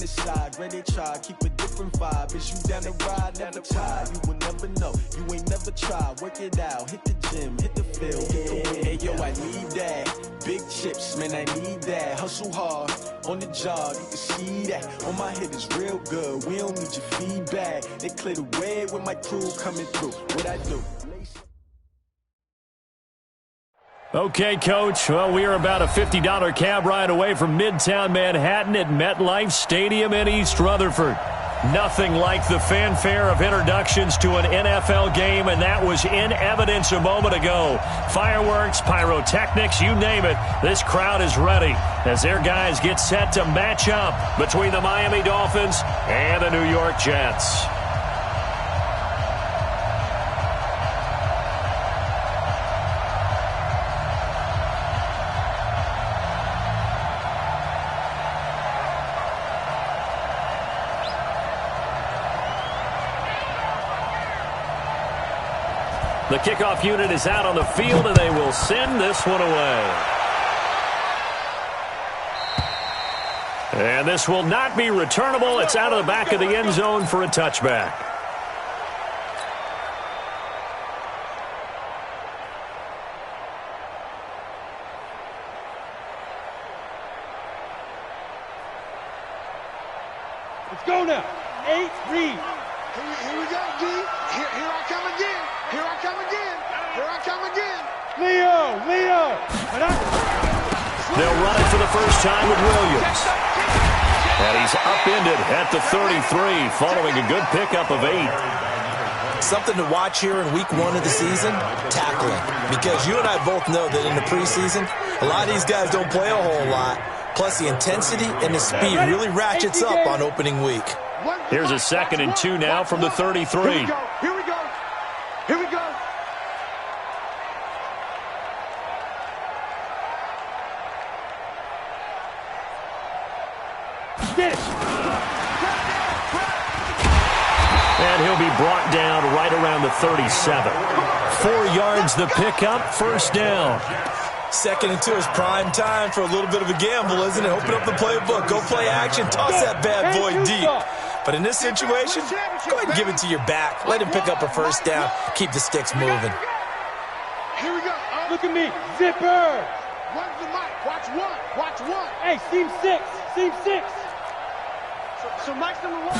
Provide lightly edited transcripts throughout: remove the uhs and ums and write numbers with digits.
the side, ready to try, keep a different vibe. Is you down the ride, never tired, you will never know, you ain't never tried, work it out, hit the gym, hit the field, hit the win. Hey yo, I need that, big chips, man, I need that, hustle hard, on the job, you can see that, on my head is real good, we don't need your feedback, they clear the way with my crew coming through, what I do. Okay, Coach. Well, we are about a $50 cab ride away from Midtown Manhattan at MetLife Stadium in East Rutherford. Nothing like the fanfare of introductions to an NFL game, and that was in evidence a moment ago. Fireworks, pyrotechnics, you name it. This crowd is ready as their guys get set to match up between the Miami Dolphins and the New York Jets. The kickoff unit is out on the field, and they will send this one away. And this will not be returnable. It's out of the back of the end zone for a touchback. Let's go now. 8, read. Here we go, D. Here I come again. Here I come again. Here I come again. Leo. They'll run it for the first time with Williams. And he's upended at the 33, following a good pickup of 8. Something to watch here in week 1 of the season, tackling. Because you and I both know that in the preseason, a lot of these guys don't play a whole lot. Plus, the intensity and the speed really ratchets up on opening week. Here's a 2nd and 2 now from the 33. Here we go. Here we go. And he'll be brought down right around the 37. 4 yards the pickup, first down. 2nd and 2 is prime time for a little bit of a gamble, isn't it? Open up the playbook, go play action, toss that bad boy deep. But in this situation, go ahead and give it to your back. Let him pick up a first down. Keep the sticks moving. Here we go. Look at me. Zipper. Watch the mic. Watch one. Watch one. Hey, seam 6. Seam 6. So Mike's number 1.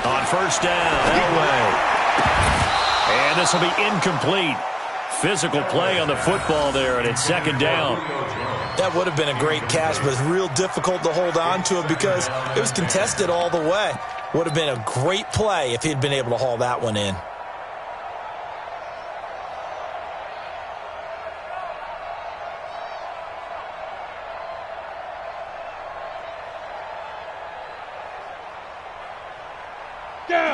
On first down, Elway. And this will be incomplete. Physical play on the football there, and it's 2nd down. That would have been a great catch, but it's real difficult to hold on to it because it was contested all the way. Would have been a great play if he'd been able to haul that one in.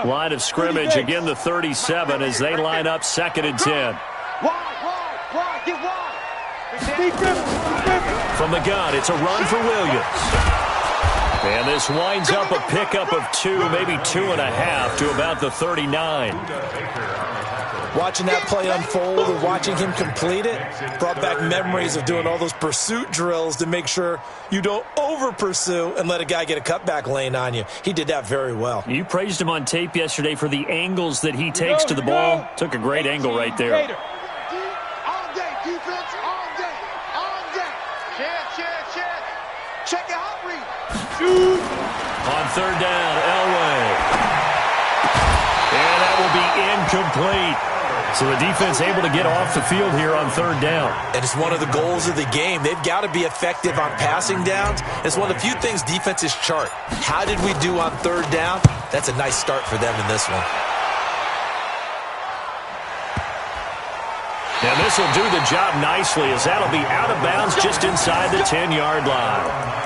Line of scrimmage, again the 37 as they line up 2nd and 10. Wide, get wide. From the gun, it's a run for Williams. And this winds up a pickup of 2, maybe 2.5 to about the 39. Watching that play unfold and watching him complete it brought back memories of doing all those pursuit drills to make sure you don't over-pursue and let a guy get a cutback lane on you. He did that very well. You praised him on tape yesterday for the angles that he takes to the ball. Took a great angle right there. All day, defense, all day. Check your hot read. Shoot. On 3rd down, Elway. And that will be incomplete. So the defense able to get off the field here on 3rd down. And it's one of the goals of the game. They've got to be effective on passing downs. It's one of the few things defenses chart. How did we do on 3rd down? That's a nice start for them in this one. Now this will do the job nicely as that'll be out of bounds just inside the 10-yard line.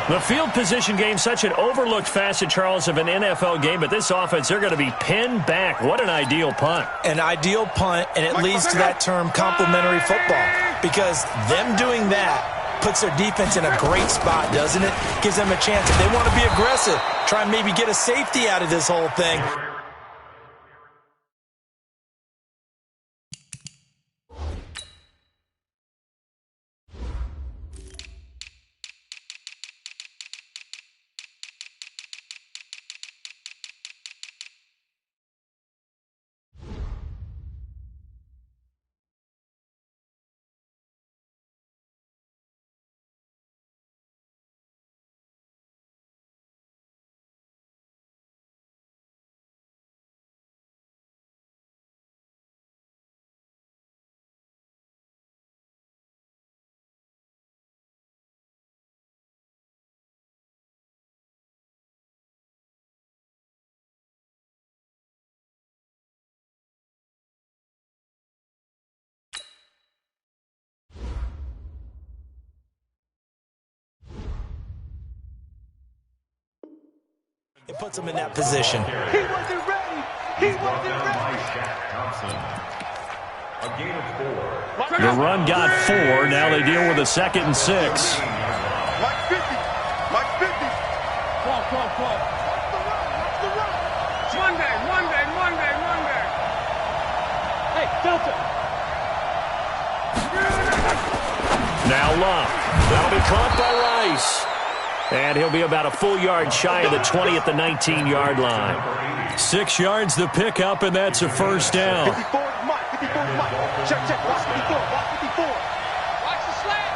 The field position game, such an overlooked facet, Charles, of an NFL game, but this offense, they're going to be pinned back. What an ideal punt. An ideal punt, and it leads to that term complementary football, because them doing that puts their defense in a great spot, doesn't it? Gives them a chance. If they want to be aggressive, try and maybe get a safety out of this whole thing. It puts him in that position. He wasn't ready. He wasn't ready. A gain of 4. The run got 4. Now they deal with a 2nd and 6. Mike 50. Mike 50. Come on. Watch the run. One day. Hey, Delta. Now Love. That'll be caught by Rice. And he'll be about a full yard shy of the 20 at the 19-yard line. 6 yards the pickup, and that's a first down. 54 is Mike. 54 is Mike. Check. Watch 54. Watch 54. Watch the slant.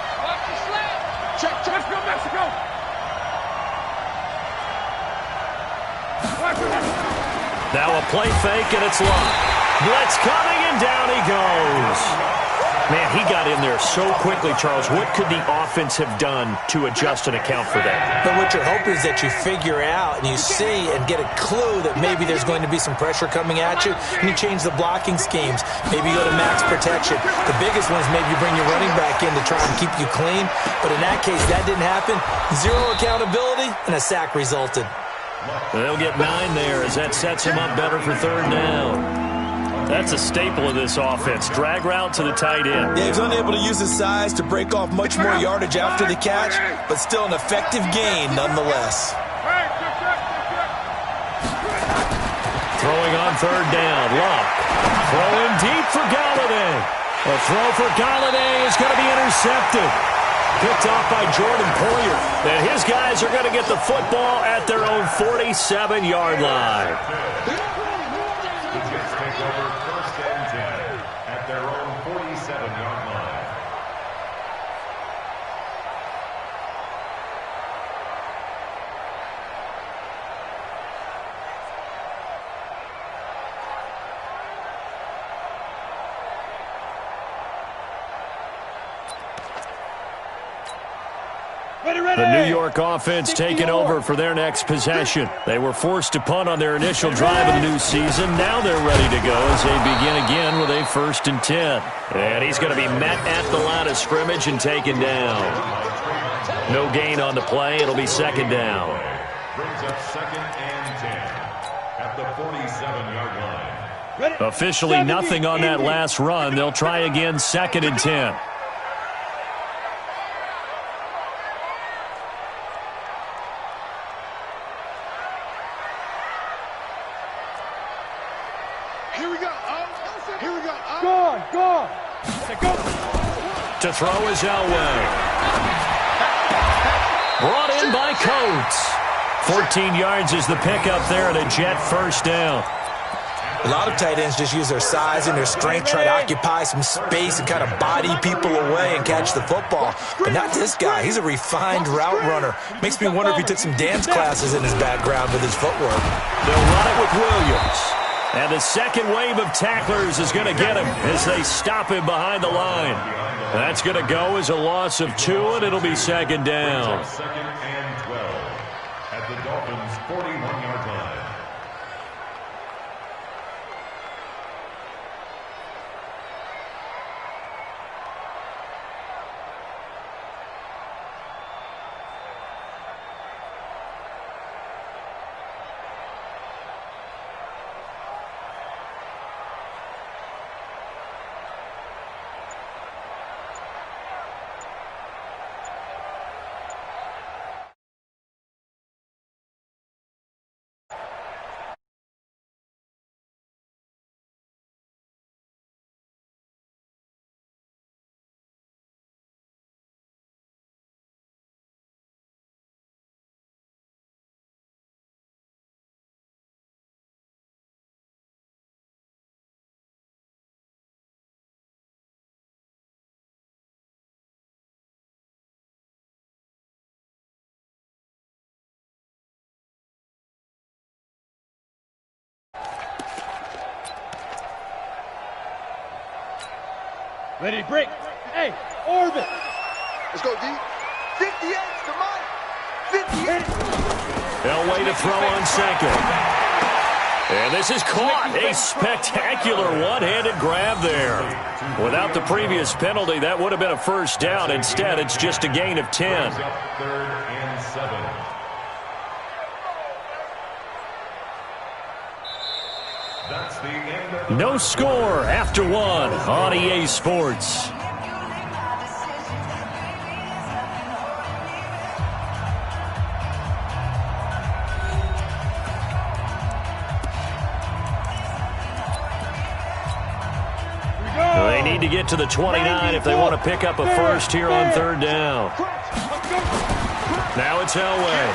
Check. Let's go, Mexico. Now a play fake, and it's Love. Blitz coming, and down he goes. Man, he got in there so quickly, Charles. What could the offense have done to adjust and account for that? But what you're hoping is that you figure out and you see and get a clue that maybe there's going to be some pressure coming at you, and you change the blocking schemes. Maybe you go to max protection. The biggest one is maybe you bring your running back in to try and keep you clean. But in that case, that didn't happen. 0 accountability, and a sack resulted. They'll get 9 there as that sets him up better for 3rd down. That's a staple of this offense. Drag route to the tight end. Yeah, he's unable to use his size to break off much more yardage after the catch, but still an effective gain nonetheless. Throwing on 3rd down. Love. Throwing deep for Golladay. A throw for Golladay is going to be intercepted. Picked off by Jordan Poyer. And his guys are going to get the football at their own 47-yard line. The New York offense taking over for their next possession. They were forced to punt on their initial drive of the new season. Now they're ready to go as they begin again with a 1st and 10. And he's going to be met at the line of scrimmage and taken down. No gain on the play. It'll be 2nd down. Brings up 2nd and 10 at the 47-yard line. Officially nothing on that last run. They'll try again 2nd and 10. Gone. To throw is Elway. Brought in by Coates. 14 yards is the pickup there at a Jet 1st down. A lot of tight ends just use their size and their strength, try to occupy some space and kind of body people away and catch the football. But not this guy. He's a refined route runner. Makes me wonder if he took some dance classes in his background with his footwork. They'll run it with Williams. And the second wave of tacklers is going to get him as they stop him behind the line. That's going to go as a loss of 2, and it'll be 2nd down. 2nd and 12 at the Dolphins' 41-yard line. Ready to break. Hey, orbit. Let's go, D. 58 to Mike. 58. Elway to throw on 2nd. And this is caught. A spectacular one-handed grab there. Without the previous penalty, that would have been a 1st down. Instead, it's just a gain of 10. 3rd and 7. That's the end of the No score after one on EA Sports. They need to get to the 29 if they want to pick up a first here on third down. Now it's Elway.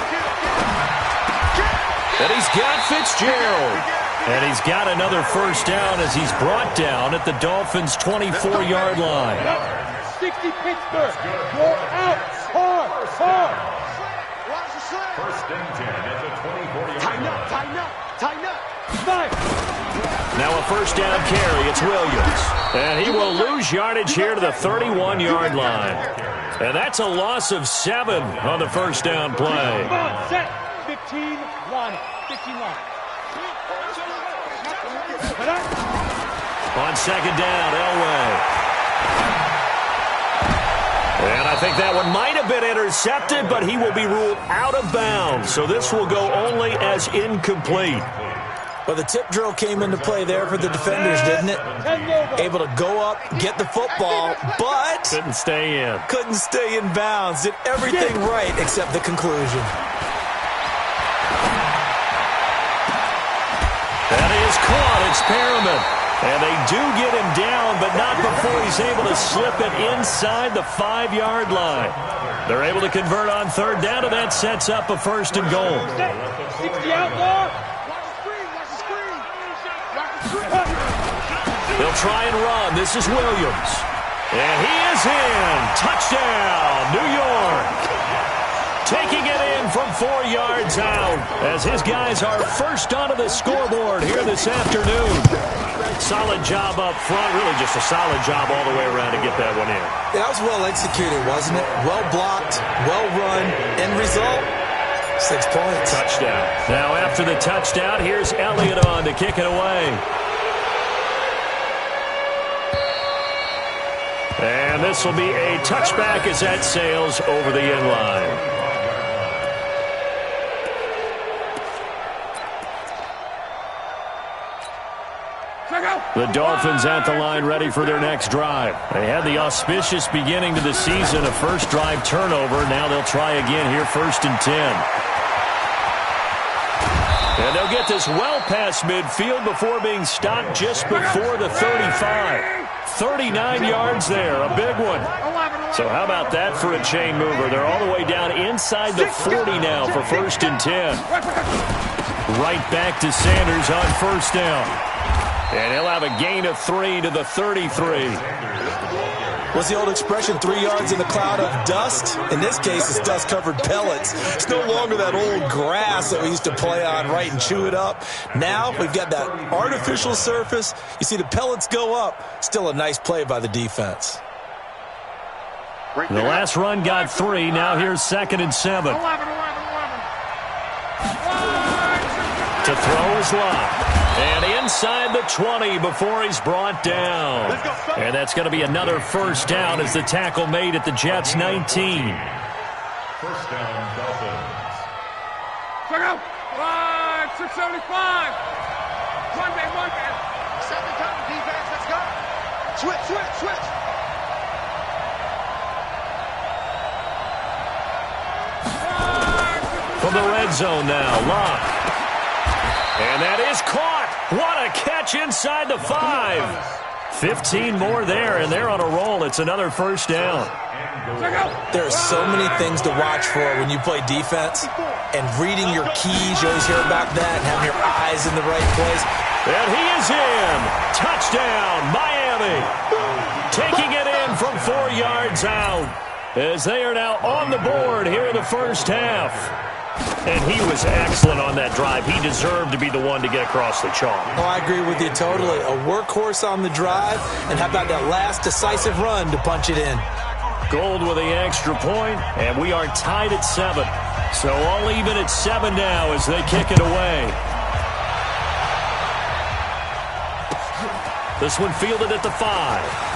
And he's got Fitzgerald. And he's got another first down as he's brought down at the Dolphins' 24-yard line. 60 Pittsburgh. Go out. Hard. Hard. first and 10 at the 24-yard line. Tighten up. Now a first down carry. It's Williams. And he will lose yardage here to the 31-yard line. And that's a loss of 7 on the first down play. Come on, set. 15 line. 15 line. On second down, Elway. And I think that one might have been intercepted, but he will be ruled out of bounds. So this will go only as incomplete. Well, the tip drill came into play there for the defenders, didn't it? Able to go up, get the football, but couldn't stay in. Couldn't stay in bounds. Did everything right except the conclusion. That is caught. It's Perriman. And they do get him down, but not before he's able to slip it inside the 5-yard line. They're able to convert on third down, and that sets up a first and goal. 60 outlaw. They'll try and run. This is Williams. And he is in. Touchdown, New York. Taking it in from 4 yards out as his guys are first onto the scoreboard here this afternoon. Solid job up front. Really just a solid job all the way around to get that one in. Yeah, that was well executed, wasn't it? Well blocked, well run. End result, 6 points. Touchdown. Now after the touchdown, here's Elliott on to kick it away. And this will be a touchback as that sails over the end line. The Dolphins at the line ready for their next drive. They had the auspicious beginning to the season, a first drive turnover. Now they'll try again here, first and 10. And they'll get this well past midfield before being stopped just before the 35. 39 yards there, a big one. So how about that for a chain mover? They're all the way down inside the 40 now for first and 10. Right back to Sanders on first down. And he'll have a gain of 3 to the 33. What's the old expression, 3 yards in a cloud of dust? In this case, it's dust-covered pellets. It's no longer that old grass that we used to play on, right, and chew it up. Now we've got that artificial surface. You see the pellets go up. Still a nice play by the defense. The last run got 3. Now here's second and 7. To throw is Locke. And inside the 20 before he's brought down. And that's going to be another first down as the tackle made at the Jets' 19. First down, Dolphins. Check out. 675. One man. Second time, defense, let's go. Switch. From the red zone now, Locke. And that is caught. What a catch inside the 5. 15 more there, and they're on a roll. It's another first down. There are so many things to watch for when you play defense. And reading your keys, you always hear about that, and having your eyes in the right place. And he is in. Touchdown, Miami. Taking it in from 4 yards out as they are now on the board here in the first half. And he was excellent on that drive. He deserved to be the one to get across the chalk. Oh, I agree with you totally. A workhorse on the drive, and how about that last decisive run to punch it in? Gold with the extra point, and we are tied at 7. So all even at 7 now as they kick it away. This one fielded at the 5.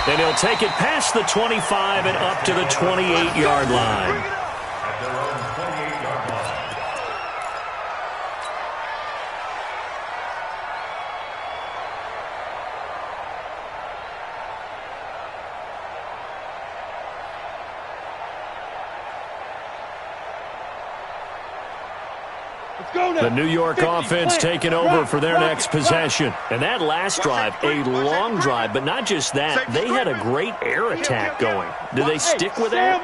And he'll take it past the 25 and up to the 28-yard line. At their own 28-yard line. The New York offense taking over for their next possession. And that last drive, a long drive, but not just that. They had a great air attack going. Do they stick with that?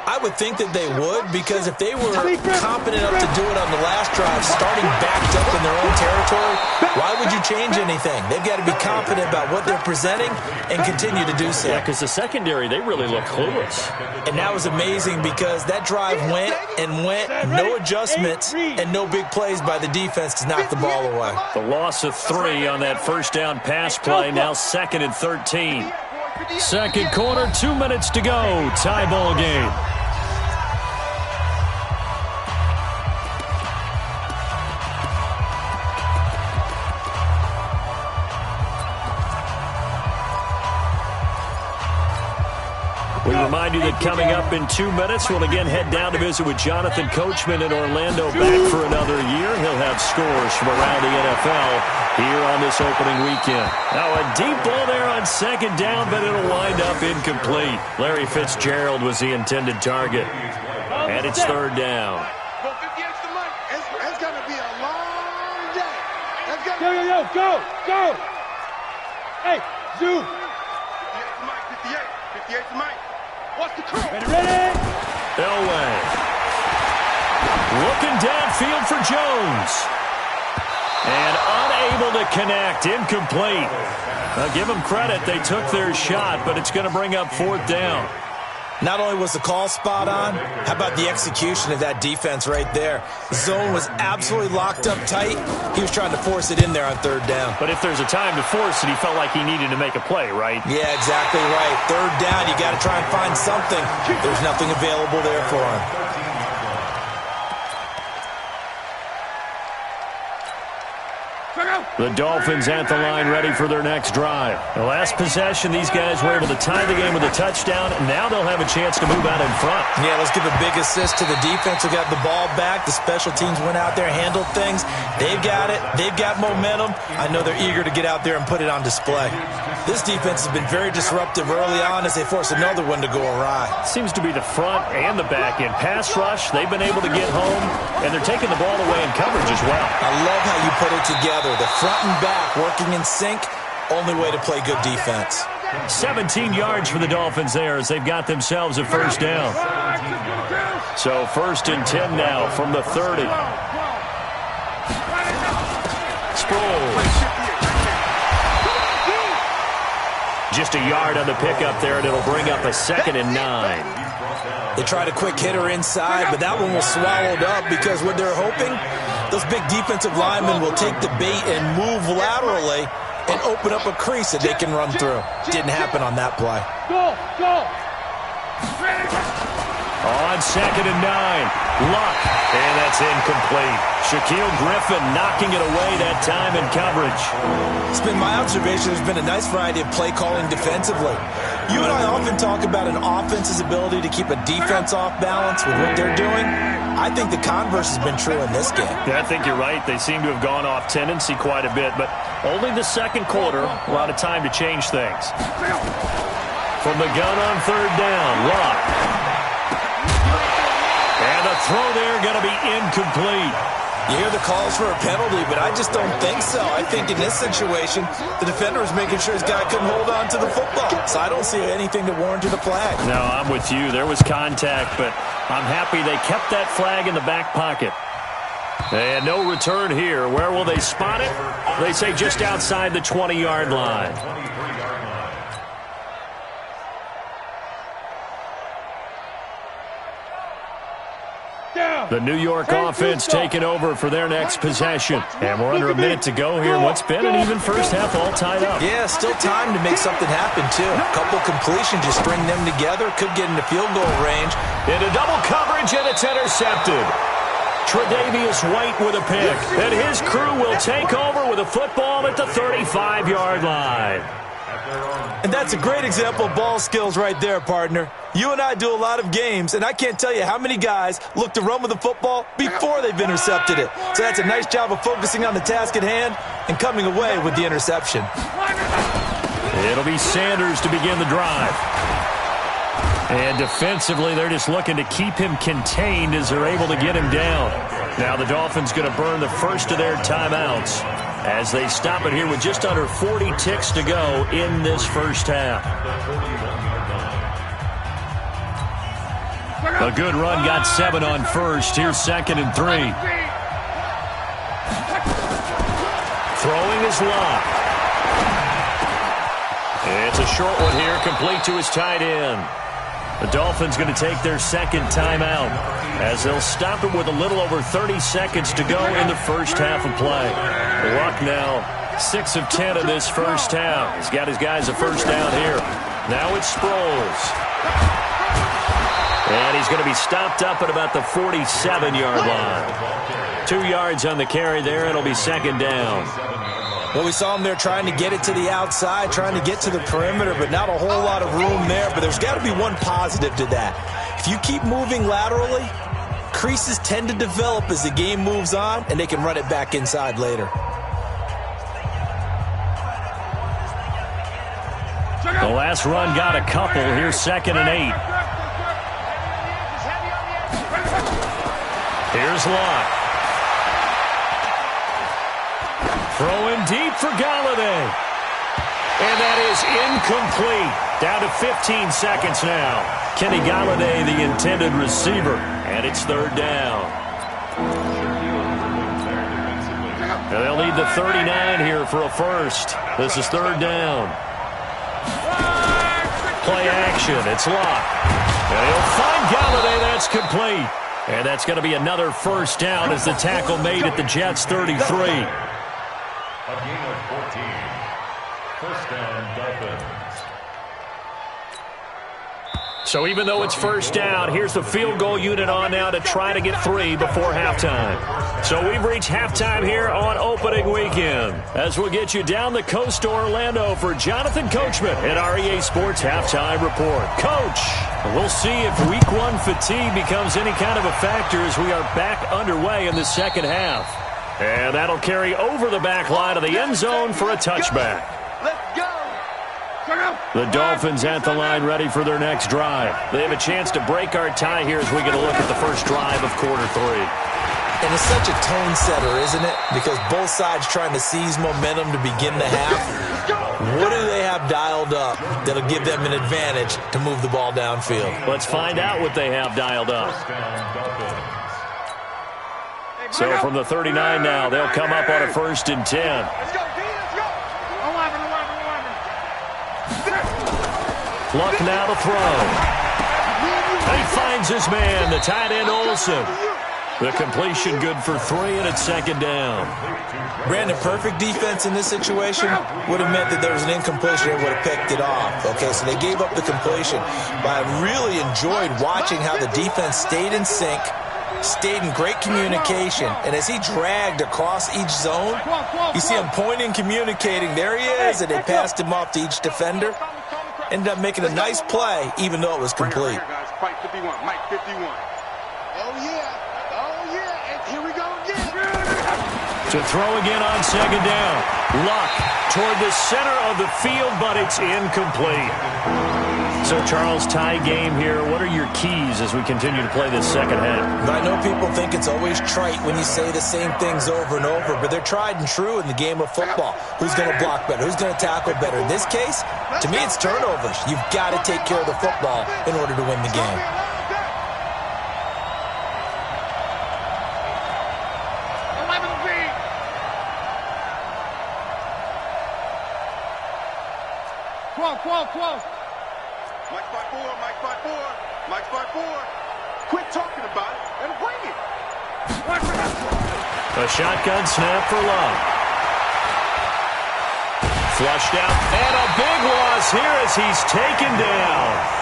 I would think that they would, because if they were confident enough to do it on the last drive, starting backed up in their own territory, why would you change anything? They've got to be confident about what they're presenting and continue to do so. Yeah, because the secondary, they really look clueless. And that was amazing because that drive went and went, no adjustments and no big plays by the defense to knock the ball away. The loss of 3 on that first down pass play, now 2nd and 13. Second quarter, 2 minutes to go. Tie ball game. We remind you that coming up in 2 minutes, we'll again head down to visit with Jonathan Coachman in Orlando, back for another year. He'll have scores from around the NFL here on this opening weekend. Now a deep ball there on second down, but it'll wind up incomplete. Larry Fitzgerald was the intended target. And it's third down. It's going to be a long day. Go. Hey, zoom. 58 to Mike. What's the call? Ready? Elway. Looking downfield for Jones. And unable to connect. Incomplete. Now give them credit. They took their shot, but it's going to bring up 4th down. Not only was the call spot on, how about the execution of that defense right there? The zone was absolutely locked up tight. He was trying to force it in there on 3rd down. But if there's a time to force it, he felt like he needed to make a play, right? Yeah, exactly right. 3rd down, you got to try and find something. There's nothing available there for him. The Dolphins at the line ready for their next drive. The last possession, these guys were able to tie the game with a touchdown. Now they'll have a chance to move out in front. Yeah, let's give a big assist to the defense who got the ball back. The special teams went out there, handled things. They've got it. They've got momentum. I know they're eager to get out there and put it on display. This defense has been very disruptive early on as they force another one to go awry. Seems to be the front and the back end. Pass rush, they've been able to get home, and they're taking the ball away in coverage as well. I love how you put it together. The front and back working in sync, only way to play good defense. 17 yards for the Dolphins there as they've got themselves a first down. So 1st and 10 now from the 30. Sproles. Just a yard on the pickup there, and it'll bring up a 2nd and 9. They tried a quick hitter inside, but that one was swallowed up because what they're hoping, those big defensive linemen will take the bait and move laterally and open up a crease that they can run through. Didn't happen on that play. Go. On 2nd and 9, Luck, and that's incomplete. Shaquille Griffin knocking it away that time in coverage. It's been my observation there's been a nice variety of play calling defensively. You and I often talk about an offense's ability to keep a defense off balance with what they're doing. I think the converse has been true in this game. Yeah, I think you're right. They seem to have gone off tendency quite a bit, but only the second quarter, a lot of time to change things. From the gun on 3rd down, Luck. And the throw there going to be incomplete. You hear the calls for a penalty, but I just don't think so. I think in this situation, the defender was making sure his guy couldn't hold on to the football. So I don't see anything to warrant a flag. No, I'm with you. There was contact, but I'm happy they kept that flag in the back pocket. And no return here. Where will they spot it? They say just outside the 20-yard line. The New York offense taking over for their next possession. And we're under a minute to go here in what's been an even first half all tied up. Yeah, still time to make something happen, too. A couple completions, just string them together. Could get into field goal range. Into double coverage, and it's intercepted. Tre'Davious White with a pick. And his crew will take over with a football at the 35-yard line. And that's a great example of ball skills right there, partner. You and I do a lot of games, and I can't tell you how many guys look to run with the football before they've intercepted it. So that's a nice job of focusing on the task at hand and coming away with the interception. It'll be Sanders to begin the drive. And defensively, they're just looking to keep him contained as they're able to get him down. Now the Dolphins going to burn the first of their timeouts as they stop it here with just under 40 ticks to go in this first half. A good run got 7 on first. Here's 2nd and 3. Throwing is Locke. It's a short one here, complete to his tight end. The Dolphins going to take their second timeout as they'll stop it with a little over 30 seconds to go in the first half of play. Luck now 6 of 10 of this first half. He's got his guys a first down here. Now it's Sproles. And he's going to be stopped up at about the 47-yard line. 2 yards on the carry there. It'll be 2nd down. Well, we saw him there trying to get it to the outside, trying to get to the perimeter, but not a whole lot of room there. But there's got to be one positive to that. If you keep moving laterally, creases tend to develop as the game moves on, and they can run it back inside later. The last run got a couple. Here's 2nd and 8. Here's Locke. Throwing deep for Golladay. And that is incomplete. Down to 15 seconds now. Kenny Golladay, the intended receiver. And it's 3rd down. And they'll need the 39 here for a first. This is 3rd down. Play action. It's Locke. And he'll find Golladay. That's complete. And that's going to be another first down as the tackle made at the Jets' 33. A gain of 14. First down, Dolphins. So even though it's first down, here's the field goal unit on now to try to get 3 before halftime. So we've reached halftime here on opening weekend. As we'll get you down the coast to Orlando for Jonathan Coachman at our EA Sports Halftime Report. Coach, we'll see if Week 1 fatigue becomes any kind of a factor as we are back underway in the second half. And that'll carry over the back line of the end zone for a touchback. Let's go. The Dolphins at the line ready for their next drive. They have a chance to break our tie here as we get a look at the first drive of quarter 3. And it's such a tone setter, isn't it? Because both sides trying to seize momentum to begin the half. What do they have dialed up that'll give them an advantage to move the ball downfield? Let's find out what they have dialed up. So from the 39 now, they'll come up on a 1st and 10. Let's go, D. Let's go. 11. Luck now to throw. And he finds his man, the tight end Olsen. The completion good for 3, and it's 2nd down. Brandon, perfect defense in this situation would have meant that there was an incompletion and would have picked it off. Okay, so they gave up the completion. But I really enjoyed watching how the defense stayed in sync, stayed in great communication, and as he dragged across each zone, you see him pointing, communicating. There he is, and they passed him off to each defender. Ended up making a nice play, even though it was complete. Fight 51, Mike 51. Oh, yeah. And here we go again. To throw again on 2nd down. Luck toward the center of the field, but it's incomplete. So, Charles, tie game here. What are your keys as we continue to play this second half? I know people think it's always trite when you say the same things over and over, but they're tried and true in the game of football. Who's going to block better? Who's going to tackle better? In this case, to me, it's turnovers. You've got to take care of the football in order to win the game. Close. Mike 5-4. Quit talking about it and bring it. A shotgun snap for Love. Flushed out, and a big loss here as he's taken down.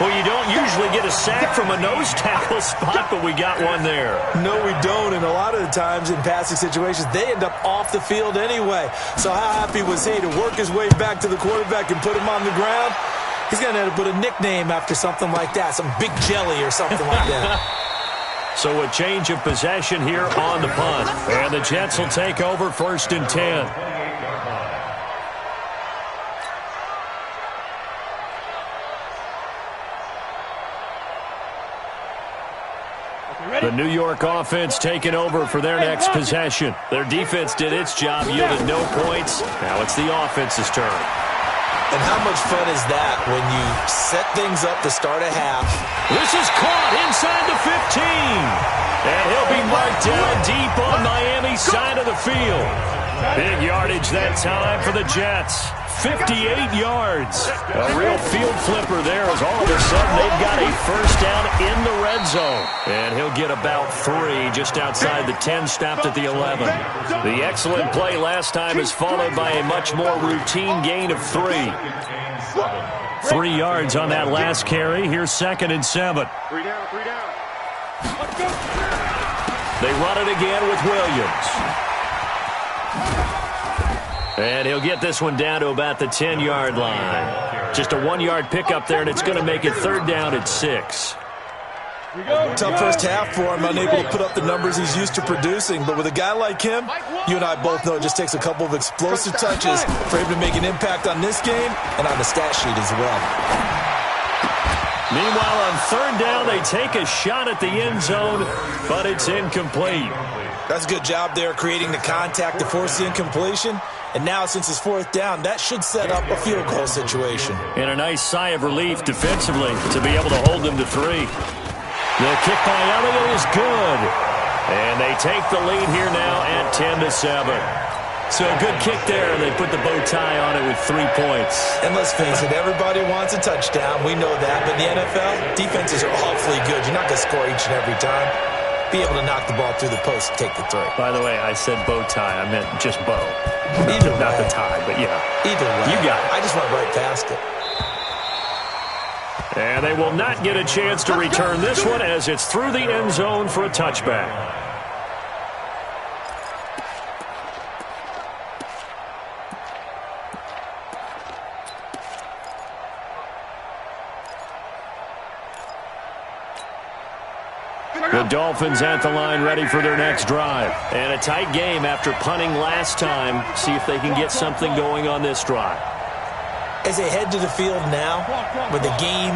Well, you don't usually get a sack from a nose tackle spot, but we got one there. No, we don't, and a lot of the times in passing situations, they end up off the field anyway. So how happy was he to work his way back to the quarterback and put him on the ground? He's going to have to put a nickname after something like that, some Big Jelly or something like that. So a change of possession here on the punt. And the Jets will take over 1st and 10. New York offense taking over for their next possession. Their defense did its job, yielded no points. Now it's the offense's turn. And how much fun is that when you set things up to start a half? This is caught inside the 15. And he'll be marked down deep on Miami's side of the field. Big yardage that time for the Jets. 58 yards. A real field flipper there as all of a sudden they've got a first down in the red zone. And he'll get about 3 just outside the 10, stopped at the 11. The excellent play last time is followed by a much more routine gain of 3. 3 yards on that last carry. Here's 2nd and 7. 3 down, 3 down. They run it again with Williams. And he'll get this one down to about the 10-yard line. Just a 1-yard pickup there, and it's going to make it 3rd down at 6. Tough first half for him, unable to put up the numbers he's used to producing. But with a guy like him, you and I both know it just takes a couple of explosive touches for him to make an impact on this game and on the stat sheet as well. Meanwhile, on 3rd down, they take a shot at the end zone, but it's incomplete. That's a good job there, creating the contact to force the incompletion. And now, since it's 4th down, that should set up a field goal situation. And a nice sigh of relief defensively to be able to hold them to 3. The kick by Elliott is good. And they take the lead here now at 10-7. So a good kick there, and they put the bow tie on it with 3 points. And let's face it, everybody wants a touchdown. We know that. But in the NFL, defenses are awfully good. You're not going to score each and every time. Be able to knock the ball through the post and take the 3. By the way, I said bow tie. I meant just bow. Either not way. the tie, but yeah. Either way. You got it. I just went right past it. And they will not get a chance to return this one as it's through the end zone for a touchback. The Dolphins at the line ready for their next drive. And a tight game after punting last time. See if they can get something going on this drive. As they head to the field now, with the game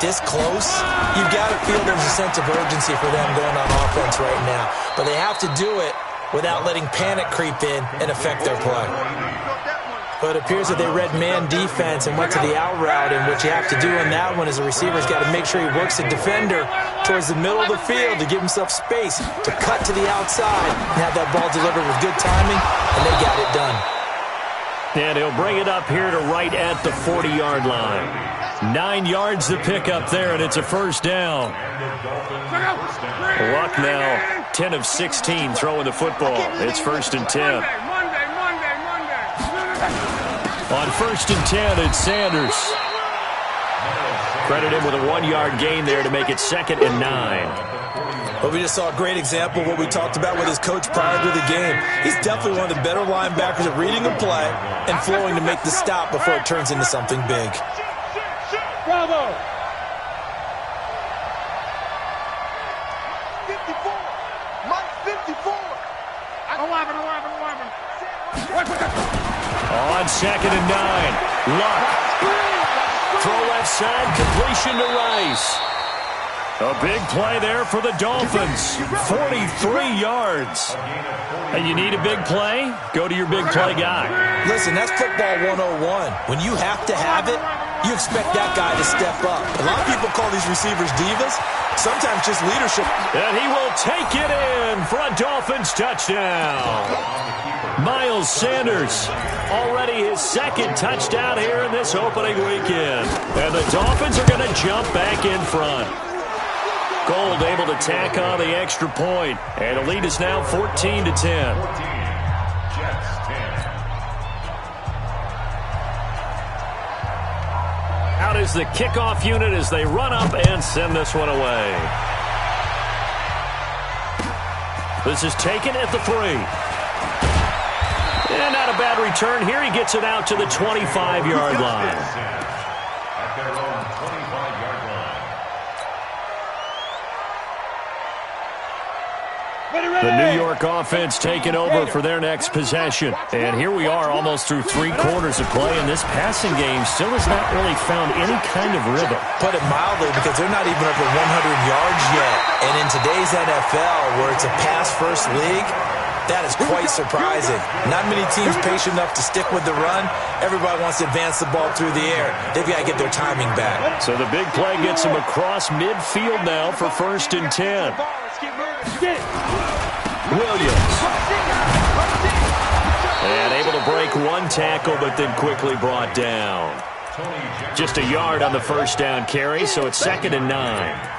this close, you've got to feel there's a sense of urgency for them going on offense right now. But they have to do it without letting panic creep in and affect their play. But it appears that they read man defense and went to the out route, and what you have to do in that one is the receiver's got to make sure he works the defender towards the middle of the field to give himself space to cut to the outside and have that ball delivered with good timing, and they got it done. And he'll bring it up here to right at the 40-yard line. 9 yards to pick up there, and it's a first down. Luck now, 10 of 16 throwing the football. It's 1st and 10. On 1st and 10, it's Sanders. Credit him with a 1-yard gain there to make it 2nd and 9. But we just saw a great example of what we talked about with his coach prior to the game. He's definitely one of the better linebackers at reading a play and flowing to make the stop before it turns into something big. Bravo! 54. Mike 54. 11. On 2nd and 9, Luck. Throw left side, completion to Rice. A big play there for the Dolphins. 43 yards. And you need a big play? Go to your big play guy. Listen, that's football 101. When you have to have it, you expect that guy to step up. A lot of people call these receivers divas. Sometimes just leadership. And he will take it in for a Dolphins touchdown. Miles Sanders, already his 2nd touchdown here in this opening weekend. And the Dolphins are going to jump back in front. Gold able to tack on the extra point. And the lead is now 14-10. Out is the kickoff unit as they run up and send this one away. This is taken at the 3. And not a bad return here. He gets it out to the 25-yard line. At their own 25-yard line. The New York offense taking over for their next possession. And here we are almost through 3 quarters of play, and this passing game still has not really found any kind of rhythm. Put it mildly, because they're not even over 100 yards yet. And in today's NFL, where it's a pass-first league, that is quite surprising. Not many teams patient enough to stick with the run. Everybody wants to advance the ball through the air. They've got to get their timing back. So the big play gets them across midfield now for 1st and 10. Williams. And able to break 1 tackle, but then quickly brought down. Just a yard on the 1st down carry, so it's 2nd and 9.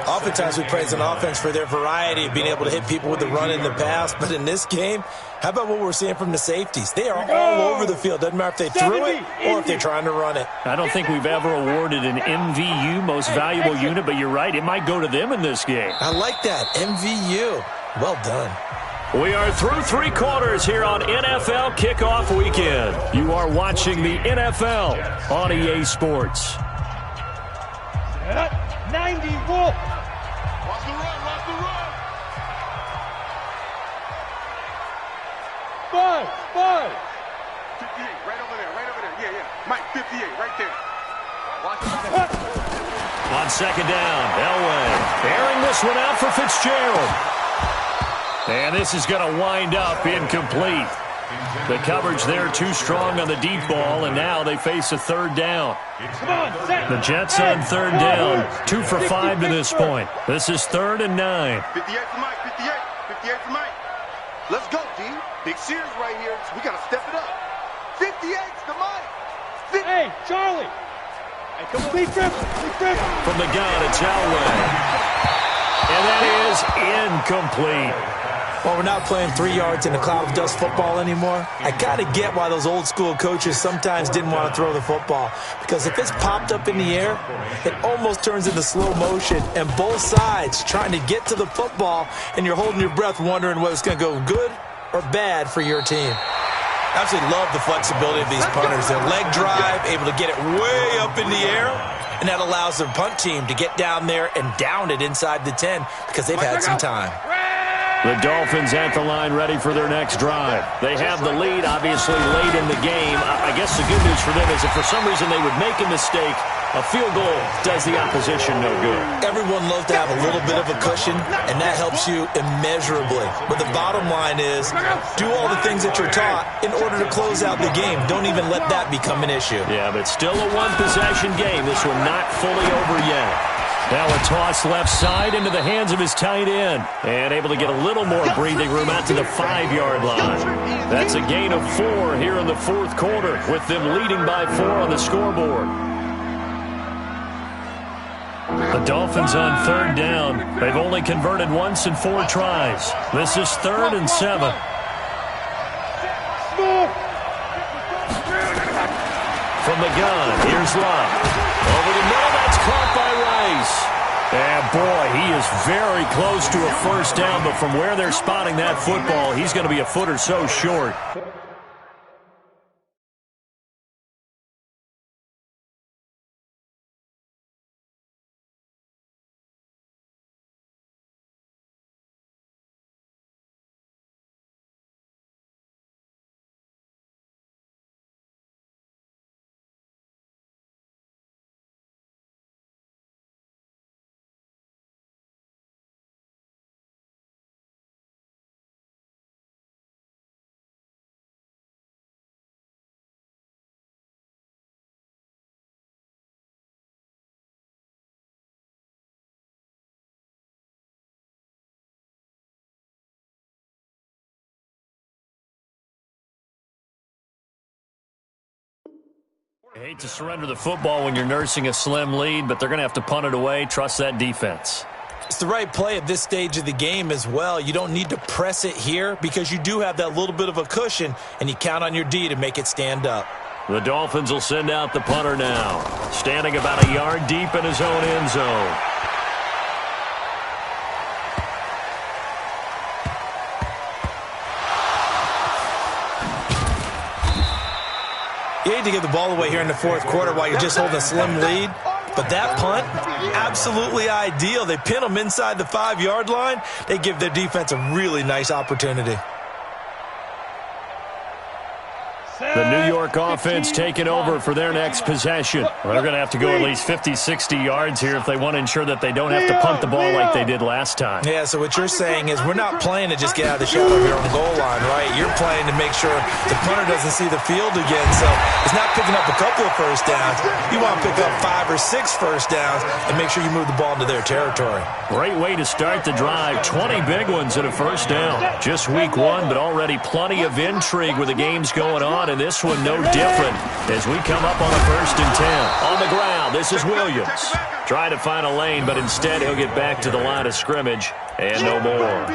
Oftentimes we praise an offense for their variety of being able to hit people with the run in the pass, but in this game, how about what we're seeing from the safeties? They are all over the field. Doesn't matter if they threw it or if they're trying to run it. I don't think we've ever awarded an MVU, most valuable unit, but you're right, it might go to them in this game. I like that, MVU. Well done. We are through 3 quarters here on NFL Kickoff Weekend. You are watching the NFL on EA Sports. 90 Wolf. Watch the run, watch the run. 5. 58, right over there. Yeah. Mike, 58, right there. Watch it. On 2nd down, Elway airing this one out for Fitzgerald. And this is going to wind up incomplete. The coverage there too strong on the deep ball, and now they face a 3rd down. The Jets on 3rd down, 2 for 5 to this point. This is 3rd and 9. 58 for Mike, 58 for Mike. Let's go, D. Big Sears right here. We got to step it up. 58's to Mike. Hey, Charlie. Hey, come on. Big Griffin. From the gun, it's Elway. And that is incomplete. Well, we're not playing 3 yards in a cloud of dust football anymore. I got to get why those old school coaches sometimes didn't want to throw the football. Because if it's popped up in the air, it almost turns into slow motion. And both sides trying to get to the football, and you're holding your breath wondering whether it's going to go good or bad for your team. I absolutely love the flexibility of these punters. Their leg drive, able to get it way up in the air. And that allows their punt team to get down there and down it inside the 10 because they've had some time. The Dolphins at the line ready for their next drive. They have the lead, obviously, late in the game. I guess the good news for them is if for some reason they would make a mistake, a field goal does the opposition no good. Everyone loves to have a little bit of a cushion, and that helps you immeasurably. But the bottom line is, do all the things that you're taught in order to close out the game. Don't even let that become an issue. Yeah, but still a 1-possession game. This one not fully over yet. Now a toss left side into the hands of his tight end. And able to get a little more breathing room out to the 5-yard line. That's a gain of 4 here in the 4th quarter, with them leading by 4 on the scoreboard. The Dolphins on 3rd down. They've only converted once in 4 tries. This is 3rd and 7. From the gun, here's Love. Over the middle, that's caught by Rice. And boy, he is very close to a 1st down, but from where they're spotting that football, he's going to be a foot or so short. I hate to surrender the football when you're nursing a slim lead, but they're going to have to punt it away. Trust that defense. It's the right play at this stage of the game as well. You don't need to press it here because you do have that little bit of a cushion, and you count on your D to make it stand up. The Dolphins will send out the punter now, standing about a yard deep in his own end zone. You hate to give the ball away here in the 4th quarter while you're just holding a slim lead, But that punt, absolutely ideal. They pin them inside the 5-yard line. They give their defense a really nice opportunity. The New York offense taking over for their next possession. They're going to have to go at least 50, 60 yards here if they want to ensure that they don't have to punt the ball like they did last time. Yeah, so what you're saying is we're not playing to just get out of the shadow of your own goal line, right? You're playing to make sure the punter doesn't see the field again. So it's not picking up a couple of first downs. You want to pick up 5 or 6 first downs and make sure you move the ball into their territory. Great way to start the drive. 20 big ones and a first down. Just week 1, but already plenty of intrigue with the games going on. And this one no different as we come up on a 1st and 10. On the ground, this is Williams. Trying to find a lane, but instead he'll get back to the line of scrimmage and no more.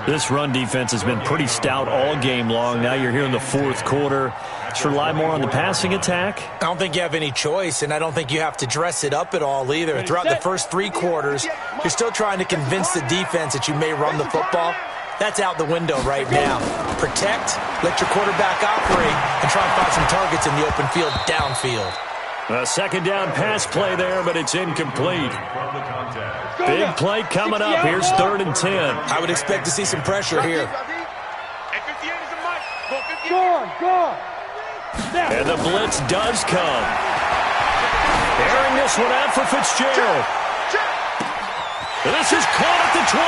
This run defense has been pretty stout all game long. Now you're here in the 4th quarter. Should rely more on the passing attack? I don't think you have any choice, and I don't think you have to dress it up at all either. Throughout the first 3 quarters, you're still trying to convince the defense that you may run the football. That's out the window right now. Protect, let your quarterback operate, and try and find some targets in the open field downfield. A 2nd down pass play there, but it's incomplete. Big play coming up. Here's 3rd and 10. I would expect to see some pressure here. Go. And the blitz does come. Airing this one out for Fitzgerald. And this is caught at the 20.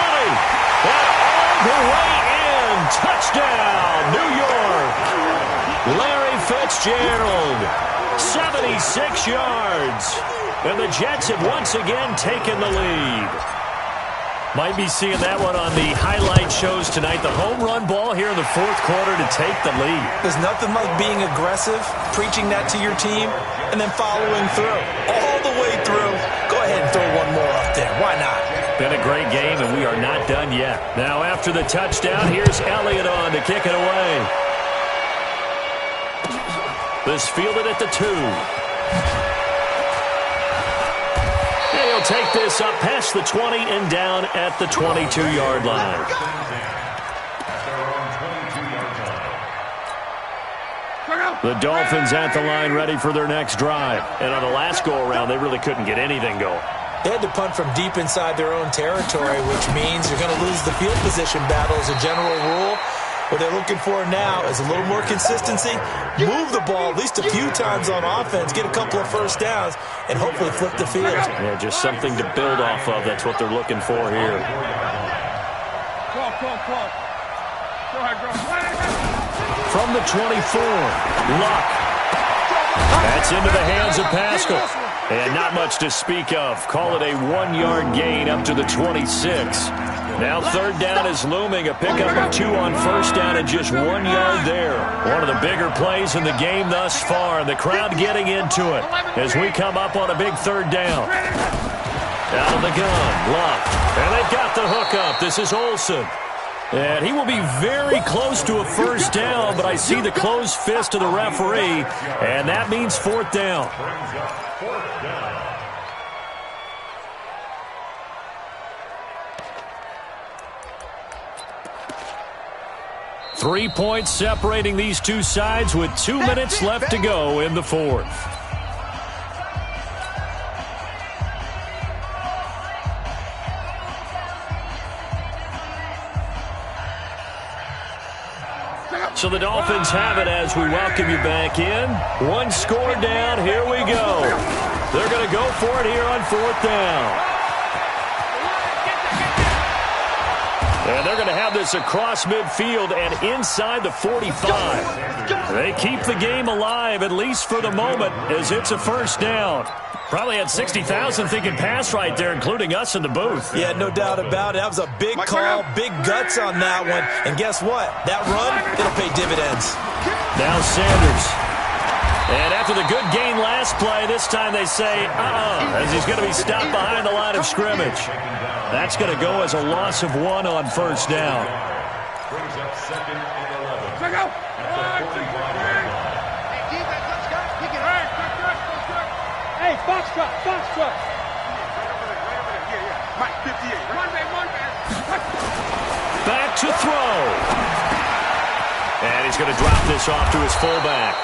And all the way in. Touchdown, New York. Larry Fitzgerald, 76 yards. And the Jets have once again taken the lead. Might be seeing that one on the highlight shows tonight. The home run ball here in the 4th quarter to take the lead. There's nothing like being aggressive, preaching that to your team, and then following through. All the way through. Go ahead and throw one more up there. Why not? Been a great game, and we are not done yet. Now after the touchdown, here's Elliott on to kick it away. This fielded at the 2. He'll take this up past the 20 and down at the 22-yard line. The Dolphins at the line ready for their next drive. And on the last go-around, they really couldn't get anything going. They had to punt from deep inside their own territory, which means you're going to lose the field position battle as a general rule. What they're looking for now is a little more consistency, move the ball at least a few times on offense, get a couple of first downs, and hopefully flip the field. Yeah, just something to build off of. That's what they're looking for here. From the 24, Luck. That's into the hands of Pascal. And not much to speak of. Call it a 1-yard gain up to the 26. Now 3rd down is looming. A pickup of 2 on 1st down and just 1 yard there. One of the bigger plays in the game thus far. The crowd getting into it as we come up on a big 3rd down. Out of the gun, Luck. And they've got the hook up. This is Olsen. And he will be very close to a first down, but I see the closed fist of the referee, and that means 4th down. 3 points separating these two sides with 2 minutes left to go in the 4th. So the Dolphins have it as we welcome you back in. 1 score down. Here we go. They're going to go for it here on 4th down. And they're going to have this across midfield and inside the 45. They keep the game alive, at least for the moment, as it's a first down. Probably had 60,000 thinking pass right there, including us in the booth. Yeah, no doubt about it. That was a big call, big guts on that one. And guess what? That run, it'll pay dividends. Now Sanders. And after the good gain last play, this time they say, as he's going to be stopped behind the line of scrimmage. That's going to go as a loss of 1 on first down. Brings up 2nd and 11. Check out. Hey, Foxtrot. Mike, 58. Back to throw. And he's going to drop this off to his fullback.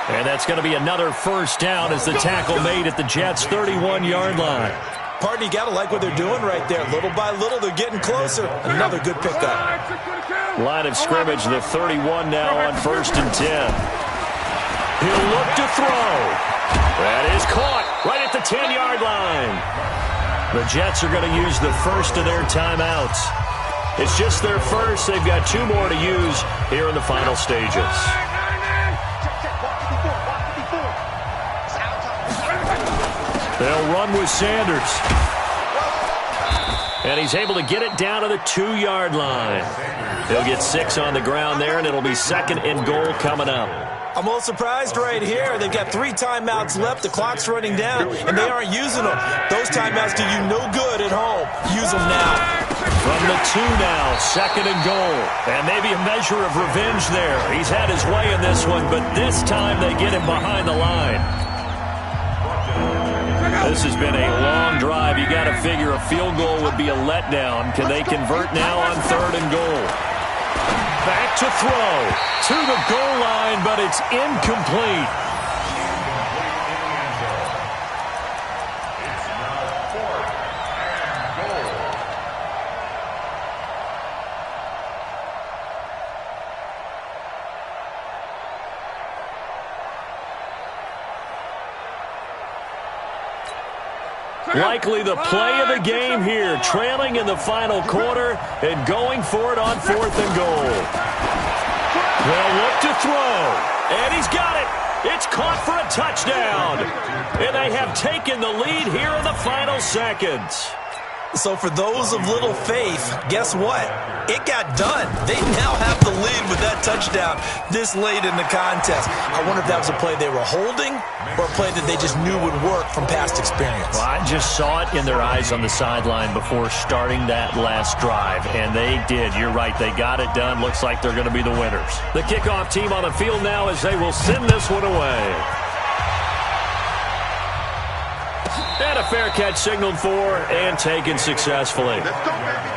And that's going to be another first down as the tackle made at the Jets' 31-yard line. Partner, you got to like what they're doing right there. Little by little, they're getting closer. Another good pickup. Line of scrimmage, the 31 now on 1st and 10. He'll look to throw. That is caught right at the 10-yard line. The Jets are going to use the first of their timeouts. It's just their first. They've got 2 more to use here in the final stages. They'll run with Sanders. And he's able to get it down to the 2-yard line. He'll get 6 on the ground there, and it'll be 2nd and goal coming up. I'm a little surprised right here. They've got 3 timeouts left. The clock's running down, and they aren't using them. Those timeouts do you no good at home. Use them now. From the 2 now, 2nd and goal. And maybe a measure of revenge there. He's had his way in this one, but this time they get him behind the line. This has been a long drive. You got to figure a field goal would be a letdown. Can they convert now on 3rd and goal? Back to throw to the goal line, but it's incomplete. Likely the play of the game here, trailing in the final quarter and going for it on 4th and goal. They'll look to throw, and he's got it. It's caught for a touchdown. And they have taken the lead here in the final seconds. So for those of little faith, guess what? It got done. They now have the lead with that touchdown this late in the contest. I wonder if that was a play they were holding or a play that they just knew would work from past experience. Well, I just saw it in their eyes on the sideline before starting that last drive, and they did. You're right. They got it done. Looks like they're going to be the winners. The kickoff team on the field now as they will send this one away. And a fair catch signaled for and taken successfully. Let's go, baby.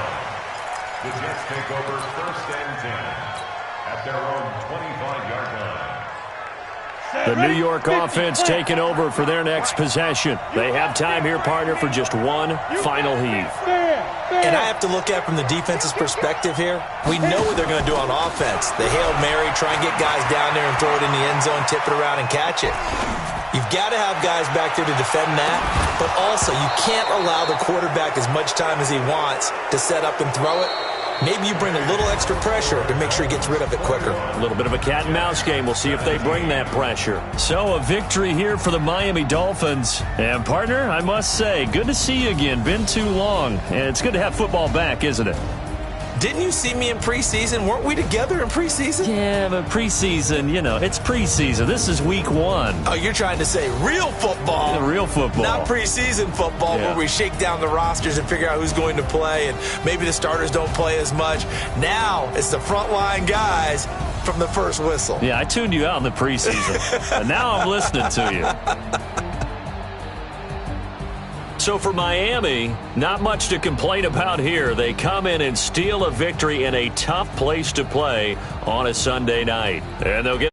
The Jets take over 1st and 10 at their own 25-yard line. The New York offense taking over for their next possession. They have time here, partner, for just one final heave. And I have to look at it from the defense's perspective here. We know what they're going to do on offense. The Hail Mary, try and get guys down there and throw it in the end zone, tip it around and catch it. You've got to have guys back there to defend that, but also you can't allow the quarterback as much time as he wants to set up and throw it. Maybe you bring a little extra pressure to make sure he gets rid of it quicker. A little bit of a cat and mouse game. We'll see if they bring that pressure. So a victory here for the Miami Dolphins. And partner, I must say, good to see you again. Been too long. And it's good to have football back, isn't it? Didn't you see me in preseason? Weren't we together in preseason? Yeah, but preseason, you know, it's preseason. This is week 1. Oh, you're trying to say real football. Yeah, real football. Not preseason football where we shake down the rosters and figure out who's going to play, and maybe the starters don't play as much. Now it's the frontline guys from the first whistle. Yeah, I tuned you out in the preseason. And now I'm listening to you. So for Miami, not much to complain about here. They come in and steal a victory in a tough place to play on a Sunday night. And they'll get